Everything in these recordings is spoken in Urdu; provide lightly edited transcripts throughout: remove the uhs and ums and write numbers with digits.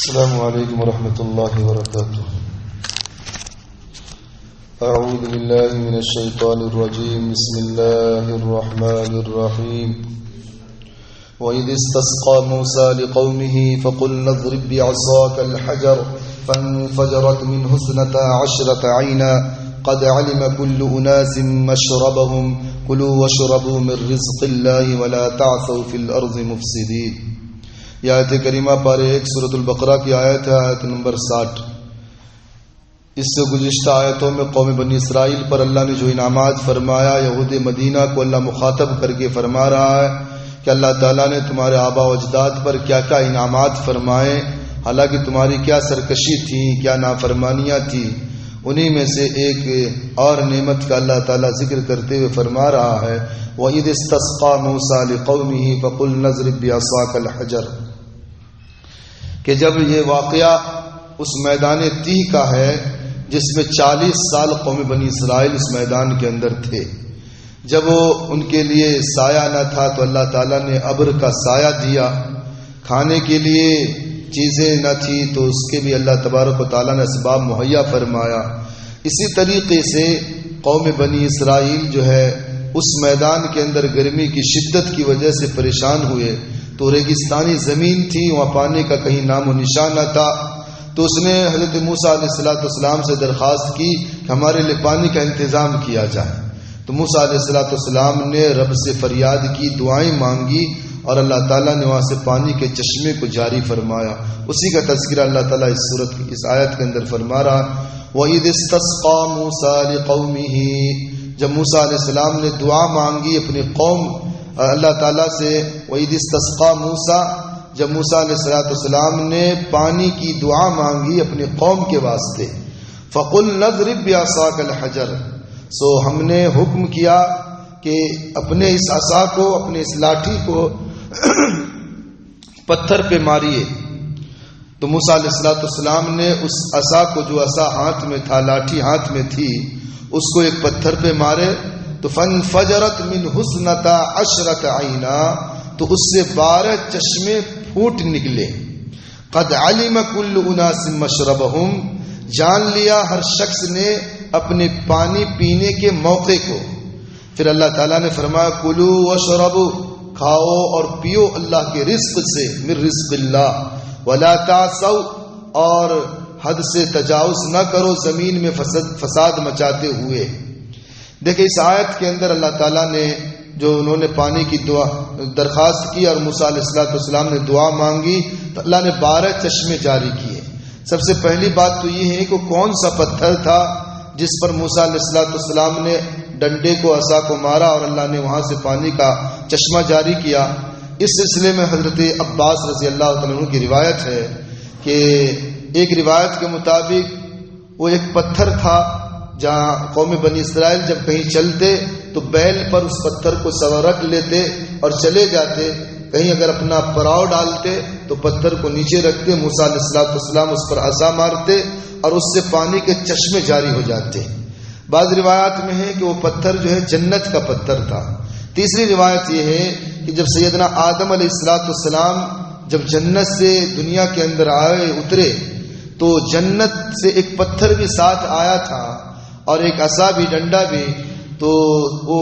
السلام علیکم ورحمۃ اللہ وبرکاتہ. اعوذ باللہ من الشیطان الرجیم. بسم اللہ الرحمن الرحیم. وَإِذِ اسْتَسْقَى مُوسَى لِقَوْمِهِ فَقُلْنَا اضْرِب بِّعَصَاكَ الْحَجَرَ فَانفَجَرَتْ مِنْهُ اثْنَتَا عَشْرَةَ عَيْنًا قَدْ عَلِمَ كُلُّ أُنَاسٍ مَّشْرَبَهُمْ كُلُوا وَاشْرَبُوا مِن رِّزْقِ اللَّهِ وَلَا تَعْثَوْا فِي الْأَرْضِ مُفْسِدِينَ. یہ آیت کریمہ پارے 1 سورۃ البقرہ کی آیت ہے، آیت نمبر 60. اس سے گزشتہ آیتوں میں قوم بنی اسرائیل پر اللہ نے جو انعامات فرمایا، یہود مدینہ کو اللہ مخاطب کر کے فرما رہا ہے کہ اللہ تعالیٰ نے تمہارے آبا و اجداد پر کیا کیا انعامات فرمائے، حالانکہ تمہاری کیا سرکشی تھی، کیا نافرمانیاں تھی. انہی میں سے ایک اور نعمت کا اللہ تعالیٰ ذکر کرتے ہوئے فرما رہا ہے، وَإِذِ اسْتَسْقَى مُوسَى لِقَوْمِهِ فَقُلْنَا اضْرِب بِّعَصَاكَ الْحَجَرَ، کہ جب یہ واقعہ اس میدان تیہ کا ہے جس میں 40 سال قوم بنی اسرائیل اس میدان کے اندر تھے. جب وہ ان کے لیے سایہ نہ تھا تو اللہ تعالیٰ نے ابر کا سایہ دیا، کھانے کے لیے چیزیں نہ تھی تو اس کے بھی اللہ تبارک و تعالیٰ نے اسباب مہیا فرمایا. اسی طریقے سے قوم بنی اسرائیل جو ہے اس میدان کے اندر گرمی کی شدت کی وجہ سے پریشان ہوئے، تو ریگستانی زمین تھی، وہاں پانی کا کہیں نام و نشان نہ تھا. تو اس نے حضرت موسیٰ علیہ السلام سے درخواست کی کہ ہمارے لیے پانی کا انتظام کیا جائے. تو موسیٰ علیہ السلام نے رب سے فریاد کی، دعائیں مانگی، اور اللہ تعالیٰ نے وہاں سے پانی کے چشمے کو جاری فرمایا. اسی کا تذکرہ اللہ تعالیٰ اس آیت کے اندر فرما رہا. وَإِذِ اسْتَسْقَى مُوسَى لِقَوْمِهِ، جب موسیٰ علیہ السلام نے دعا مانگی اپنی قوم اللہ تعالیٰ سے. وَإِذِ اسْتَسْقَى مُوسَى، جب موسیٰ علیہ السلام نے پانی کی دعا مانگی اپنی قوم کے واسطے. فَقُلْنَا اضْرِب بِّعَصَاكَ الْحَجَرَ، سو ہم نے حکم کیا کہ اپنے اس عصا کو، اپنے اس لاٹھی کو پتھر پہ ماریے. تو موسیٰ علیہ السلام نے اس عصا کو، جو عصا ہاتھ میں تھا، لاٹھی ہاتھ میں تھی، اس کو ایک پتھر پہ مارے. تو فَانْفَجَرَتْ مِنْهُ اثْنَتَا عَشْرَةَ عَيْنًا، تو اس سے 12 چشمے پھوٹ نکلے. قَدْ عَلِمَ كُلُّ أُنَاسٍ مَّشْرَبَهُمْ، جان لیا ہر شخص نے اپنے پانی پینے کے موقع کو. پھر اللہ تعالیٰ نے فرمایا کُلُوا وَاشْرَبُوا، کھاؤ اور پیو اللہ کے رزق سے، من رزق اللہ، وَلَا تَعْثَوْا، اور حد سے تجاوز نہ کرو زمین میں فساد مچاتے ہوئے. دیکھیں اس آیت کے اندر اللہ تعالیٰ نے جو انہوں نے پانی کی دعا درخواست کی اور موسیٰ علیہ السلام نے دعا مانگی تو اللہ نے 12 چشمے جاری کیے. سب سے پہلی بات تو یہ ہے کہ کون سا پتھر تھا جس پر موسیٰ علیہ السلام نے ڈنڈے کو، عصا کو مارا اور اللہ نے وہاں سے پانی کا چشمہ جاری کیا. اس سلسلے میں حضرت عباس رضی اللہ تعالیٰ عنہ کی روایت ہے کہ ایک روایت کے مطابق وہ ایک پتھر تھا جہاں قوم بنی اسرائیل جب کہیں چلتے تو بیل پر اس پتھر کو سوا رکھ لیتے اور چلے جاتے. کہیں اگر اپنا پڑاؤ ڈالتے تو پتھر کو نیچے رکھتے، موسیٰ علیہ السلام اس پر عصا مارتے اور اس سے پانی کے چشمے جاری ہو جاتے. بعض روایات میں ہے کہ وہ پتھر جو ہے جنت کا پتھر تھا. تیسری روایت یہ ہے کہ جب سیدنا آدم علیہ السلام جب جنت سے دنیا کے اندر اترے تو جنت سے ایک پتھر بھی ساتھ آیا تھا اور ایک عصا بھی، ڈنڈا بھی. تو وہ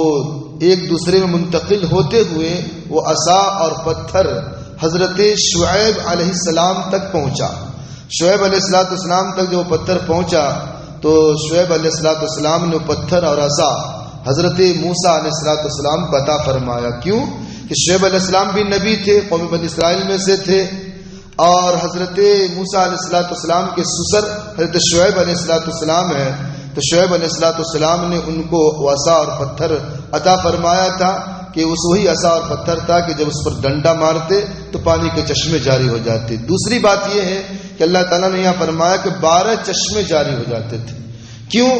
ایک دوسرے میں منتقل ہوتے ہوئے وہ عصا اور پتھر حضرت شعیب علیہ السلام تک پہنچا. شعیب علیہ السلام تک جو پتھر پہنچا تو شعیب علیہ السلام نے پتھر اور عصا حضرت موسیٰ علیہ السلام کو عطا فرمایا. کیوں کہ شعیب علیہ السلام بھی نبی تھے، قوم بنی اسرائیل میں سے تھے، اور حضرت موسیٰ علیہ السلام کے سسر حضرت شعیب علیہ السلام ہے. تو شعیب علیہ السلام نے ان کو عصا اور پتھر عطا فرمایا تھا کہ اس وہی عصا اور پتھر تھا کہ جب اس پر ڈنڈا مارتے تو پانی کے چشمے جاری ہو جاتے. دوسری بات یہ ہے کہ اللہ تعالیٰ نے یہاں فرمایا کہ 12 چشمے جاری ہو جاتے تھے. کیوں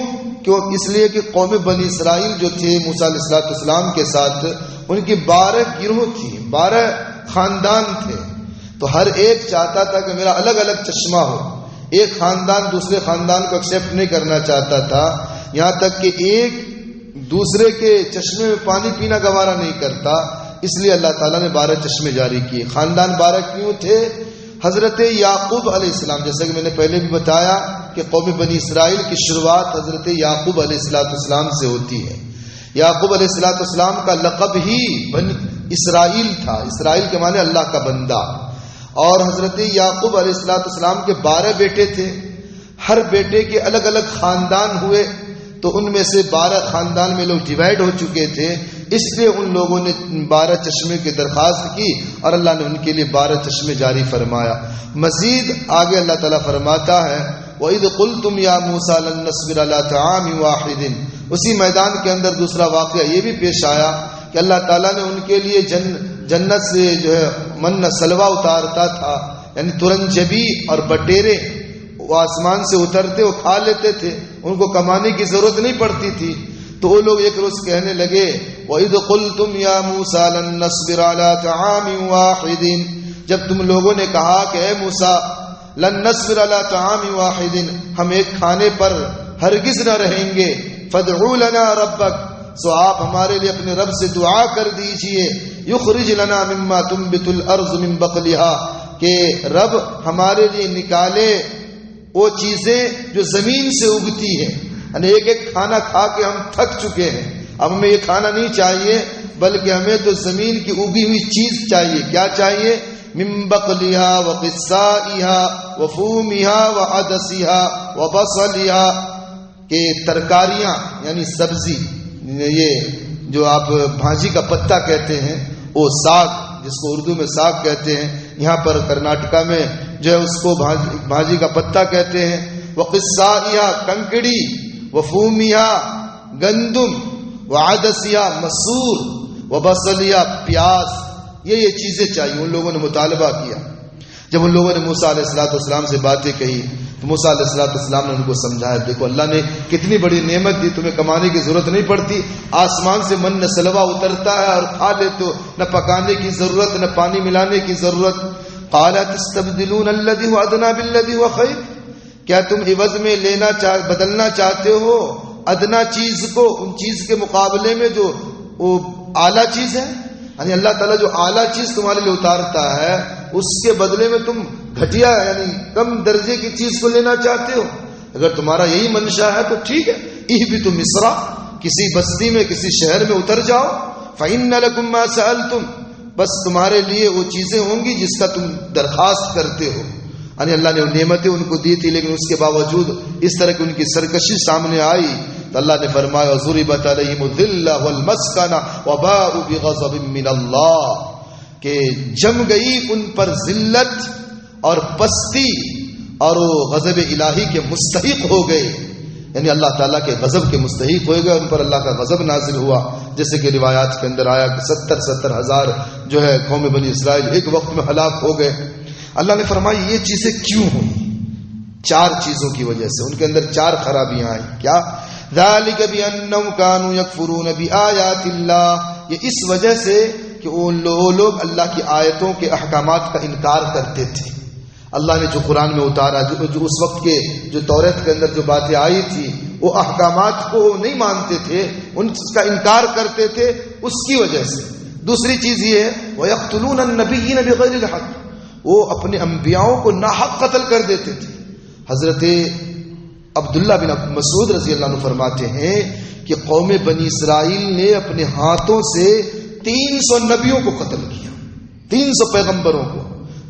اس لیے کہ قوم بنی اسرائیل جو تھے موسیٰ علیہ السلام کے ساتھ ان کی 12 گروہ تھی، 12 خاندان تھے. تو ہر ایک چاہتا تھا کہ میرا الگ الگ چشمہ ہو. ایک خاندان دوسرے خاندان کو ایکسیپٹ نہیں کرنا چاہتا تھا، یہاں تک کہ ایک دوسرے کے چشمے میں پانی پینا گوارا نہیں کرتا. اس لیے اللہ تعالیٰ نے 12 چشمے جاری کیے. خاندان 12 کیوں تھے؟ حضرت یعقوب علیہ السلام، جیسا کہ میں نے پہلے بھی بتایا کہ قوم بنی اسرائیل کی شروعات حضرت یعقوب علیہ السلام سے ہوتی ہے۔ یعقوب علیہ السلام کا لقب ہی بنی اسرائیل تھا، اسرائیل کے معنی اللہ کا بندہ۔ اور حضرت یعقوب علیہ السلام کے 12 بیٹے تھے، ہر بیٹے کے الگ الگ خاندان ہوئے، تو ان میں سے 12 خاندان میں لوگ ڈیوائیڈ ہو چکے تھے، اس لیے ان لوگوں نے 12 چشمے کی درخواست کی اور اللہ نے ان کے لیے 12 چشمے جاری فرمایا۔ مزید آگے اللہ تعالیٰ فرماتا ہے وَإِذْ قُلْتُمْ يَا مُوسَىٰ لَن نَّصْبِرَ عَلَىٰ طَعَامٍ وَاحِدٍ۔ اسی میدان کے اندر دوسرا واقعہ یہ بھی پیش آیا کہ اللہ تعالیٰ نے ان کے لیے جنت سے جو ہے من سلوا اتارتا تھا، یعنی ترنجبی اور بٹیرے وہ آسمان سے اترتے، وہ کھا لیتے تھے، ان کو کمانے کی ضرورت نہیں پڑتی تھی۔ تو وہ لوگ ایک روز کہنے لگے وَإِذْ قُلْتُمْ يَا مُوسَىٰ لَن نَّصْبِرَ عَلَىٰ طَعَامٍ وَاحِدٍ، جب تم لوگوں نے کہا کہ اے موسیٰ لن نصبر علی طعام واحد، ہم ایک کھانے پر ہرگز نہ رہیں گے، فادع لنا ربک، سو آپ ہمارے لیے اپنے رب سے دعا کر دیجئے، یخرج لنا مما تنبت الارض من بقلها، کہ رب ہمارے لیے نکالے وہ چیزیں جو زمین سے اگتی ہیں۔ یعنی ایک ایک کھانا کھا کے ہم تھک چکے ہیں، اب ہمیں یہ کھانا نہیں چاہیے، بلکہ ہمیں تو زمین کی اگی ہوئی چیز چاہیے۔ کیا چاہیے؟ من بقلها وقثائها وفومها وعدسها وبصلها، کہ ترکاریاں یعنی سبزی، یہ جو آپ بھاجی کا پتا کہتے ہیں، وہ ساگ جس کو اردو میں ساگ کہتے ہیں، یہاں پر کرناٹکا میں جو ہے اس کو بھاجی کا پتا کہتے ہیں، وقثائها کنکڑی، وفومها گندم، وعدسها مسور، وبصلها پیاز، یہ چیزیں چاہیے۔ ان لوگوں نے مطالبہ کیا۔ جب ان لوگوں نے موسیٰ علیہ السلام سے باتیں کہی تو موسیٰ علیہ السلام نے ان کو سمجھایا، دیکھو اللہ نے کتنی بڑی نعمت دی، تمہیں کمانے کی ضرورت نہیں پڑتی، آسمان سے من سلوا اترتا ہے اور کھا لے، تو نہ پکانے کی ضرورت نہ پانی ملانے کی ضرورت۔ قال تستبدلون الذي هو ادنى بالذي هو خير، کیا تم عوض میں بدلنا چاہتے ہو ادنا چیز کو ان چیز کے مقابلے میں جو وہ اعلیٰ چیز ہے؟ یعنی اللہ تعالیٰ جو اعلیٰ چیز تمہارے لیے اتارتا ہے اس کے بدلے میں تم گھٹیا یعنی کم درجے کی چیز کو لینا چاہتے ہو؟ اگر تمہارا یہی منشا ہے تو ٹھیک ہے، اہبطوا مصر، کسی بستی میں کسی شہر میں اتر جاؤ، فإن لكم ما سألتم، بس تمہارے لیے وہ چیزیں ہوں گی جس کا تم درخواست کرتے ہو۔ یعنی اللہ نے نعمتیں ان کو دی تھی، لیکن اس کے باوجود اس طرح کی ان کی سرکشی سامنے آئی تو اللہ نے فرمایا ضربت علیہم الذلہ والمسکنہ وباءوا بغضب من اللہ، کہ جم گئی ان پر ذلت اور پستی اور وہ غضب الہی کے مستحق ہو گئے، یعنی اللہ تعالیٰ کے غضب کے مستحق ہو گئے، ان پر اللہ کا غضب نازل ہوا، جیسے کہ روایات کے اندر آیا کہ 70 ہزار جو ہے قوم بنی اسرائیل ایک وقت میں ہلاک ہو گئے۔ اللہ نے فرمایا یہ چیزیں کیوں ہوئی؟ 4 چیزوں کی وجہ سے، ان کے اندر 4 خرابیاں آئیں۔ کیا؟ ذالک بانہم کانوا یکفرون بآیات اللہ، یہ اس وجہ سے کہ وہ لوگ اللہ کی آیتوں کے احکامات کا انکار کرتے تھے۔ اللہ نے جو قرآن میں اتارا، جو اس وقت کے جو توریت کے اندر جو باتیں آئی تھی، وہ احکامات کو نہیں مانتے تھے، ان کا انکار کرتے تھے، اس کی وجہ سے۔ دوسری چیز یہ ہے وَيَقْتُلُونَ النَّبِيِّينَ بِغَيْرِ الْحَقِّ، وہ اپنے انبیاؤں کو ناحق قتل کر دیتے تھے۔ حضرت عبداللہ بن مسعود رضی اللہ عنہ فرماتے ہیں کہ قوم بنی اسرائیل نے اپنے ہاتھوں سے 300 نبیوں کو قتل کیا، 300 پیغمبروں کو۔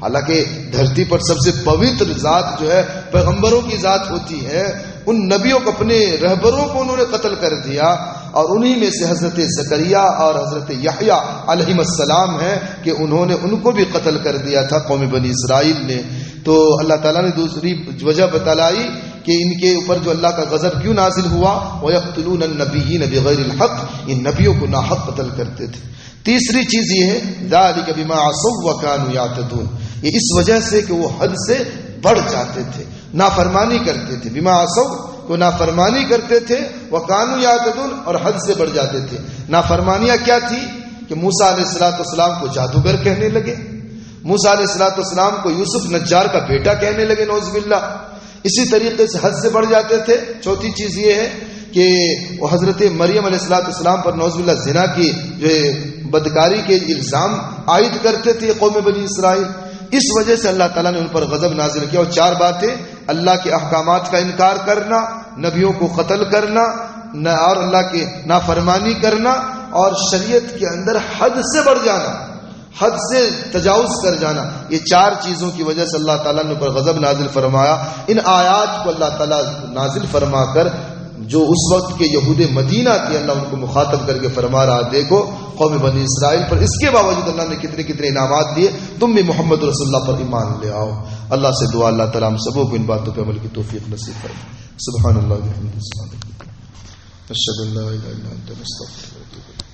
حالانکہ دھرتی پر سب سے پوتر ذات جو ہے پیغمبروں کی ذات ہوتی ہے، ان نبیوں کو، اپنے رہبروں کو انہوں نے قتل کر دیا، اور انہی میں سے حضرت زکریا اور حضرت یحییٰ علیہم السلام ہیں کہ انہوں نے ان کو بھی قتل کر دیا تھا قوم بنی اسرائیل نے۔ تو اللہ تعالیٰ نے دوسری وجہ بتلائی کہ ان کے اوپر جو اللہ کا غضب کیوں نازل ہوا، وَيَقْتُلُونَ النَّبِيِّينَ بِغَيْرِ الْحَقِّ، ان نبیوں کو ناحق قتل کرتے تھے۔ تیسری چیز یہ ہے ذَلِكَ بِمَا عَصَوْا وَكَانُوا يَعْتَدُونَ، یہ اس وجہ سے کہ وہ حد سے بڑھ جاتے تھے، نافرمانی کرتے تھے۔ بِمَا عَصَوْا، کو نافرمانی کرتے تھے، وَكَانُوا يَعْتَدُونَ، اور حد سے بڑھ جاتے تھے۔ نافرمانیاں کیا تھی کہ موسیٰ علیہ السلام کو جادوگر کہنے لگے، موسیٰ علیہ السلام کو یوسف نجار کا بیٹا کہنے لگے، نعوذ باللہ۔ اسی طریقے سے حد سے بڑھ جاتے تھے۔ چوتھی چیز یہ ہے کہ وہ حضرت مریم علیہ السلام پر نعوذ باللہ زنا کی جو بدکاری کے الزام عائد کرتے تھے قوم بنی اسرائیل۔ اس وجہ سے اللہ تعالیٰ نے ان پر غضب نازل کیا. اور 4 باتیں: اللہ کے احکامات کا انکار کرنا، نبیوں کو قتل کرنا، اور اللہ کی نافرمانی کرنا، اور شریعت کے اندر حد سے بڑھ جانا، حد سے تجاوز کر جانا. یہ 4 چیزوں کی وجہ سے اللہ تعالیٰ نے ان پر غضب نازل فرمایا. ان آیات کو اللہ تعالیٰ نازل فرما کر جو اس وقت کے یہود مدینہ تھے، اللہ ان کو مخاطب کر کے فرما رہا، دیکھو قوم بنی اسرائیل پر اس کے باوجود اللہ نے کتنے کتنے انعامات دیے، تم بھی محمد رسول اللہ پر ایمان لے آؤ. اللہ سے دعا اللہ تعالیٰ ہم سبوں کو ان باتوں پہ عمل کی توفیق نصیب فرمائے. سبحان اللہ و بحمدہ، اشہد ان لا الہ الا انت، نستغفرک و نتوب الیک.